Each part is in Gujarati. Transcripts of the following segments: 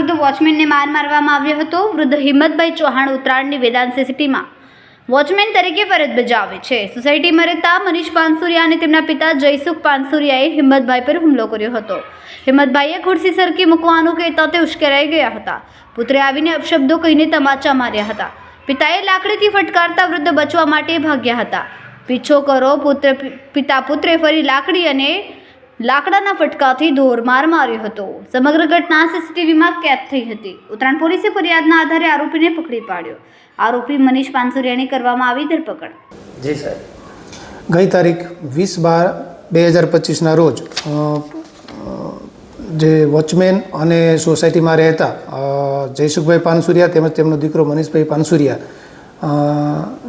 વૃદ્ધ વોચમેનને માર મારવામાં આવ્યો હતો। વૃદ્ધ હિંમતભાઈ ચૌહાણ ઉત્તરાયણની વેદાંત સિટીમાં વોચમેન તરીકે ફરજ બજાવે છે। સોસાયટીમાં રહેતા મનીષ પાનસુરિયા અને તેમના પિતા જયસુખ પાનસુરિયાએ હિંમતભાઈ પર હુમલો કર્યો હતો। હિંમતભાઈએ ખુરશી સરકી મૂકવાનું કહેતા તે ઉશ્કેરાઈ ગયા હતા। પુત્રે આવીને અપશબ્દો કહીને તમાચા માર્યા હતા। પિતાએ લાકડીથી ફટકારતા વૃદ્ધ બચવા માટે ભાગ્યા હતા। પીછો કરો પિતા પુત્રે ફરી લાકડી અને લાકડાના ફટકાથી ધોરમાર માર્યો હતો। સમગ્ર ઘટના સીસીટીવીમાં કેદ થઈ હતી। ઉત્તરાયણ પોલીસે ફરિયાદના આધારે આરોપીને પકડી પાડ્યો। આરોપી મનીષ પાનસુરિયાની કરવામાં આવી ધરપકડ। જી સાહેબ, ગઈ તારીખ 20/12/2025ના રોજ જે વોચમેન અને સોસાયટીમાં રહેતા જયસુખભાઈ પાનસુરિયા તેમજ તેમનો દીકરો મનીષભાઈ પાનસુરિયા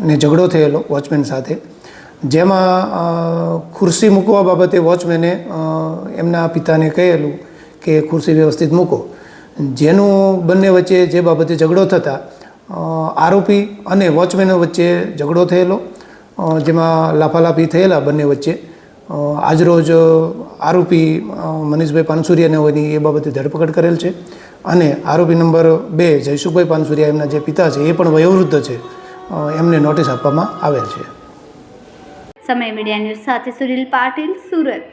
ને ઝઘડો થયેલો વોચમેન સાથે, જેમાં ખુરશી મૂકવા બાબતે વોચમેને એમના પિતાને કહેલું કે ખુરશી વ્યવસ્થિત મૂકો, જેનું બંને વચ્ચે જે બાબતે ઝઘડો થતાં આરોપી અને વોચમેનો વચ્ચે ઝઘડો થયેલો, જેમાં લાફાલાફી થયેલા બંને વચ્ચે। આજરોજ આરોપી મનીષભાઈ પાનસુરિયાને હોયની એ બાબતે ધરપકડ કરેલ છે અને આરોપી નંબર 2 જયસુખભાઈ પાનસુરિયા એમના જે પિતા છે એ પણ વયોવૃદ્ધ છે, એમને નોટિસ આપવામાં આવેલ છે। સમય મીડિયા ન્યૂઝ સાથે સુનિલ પાટીલ, સુરત।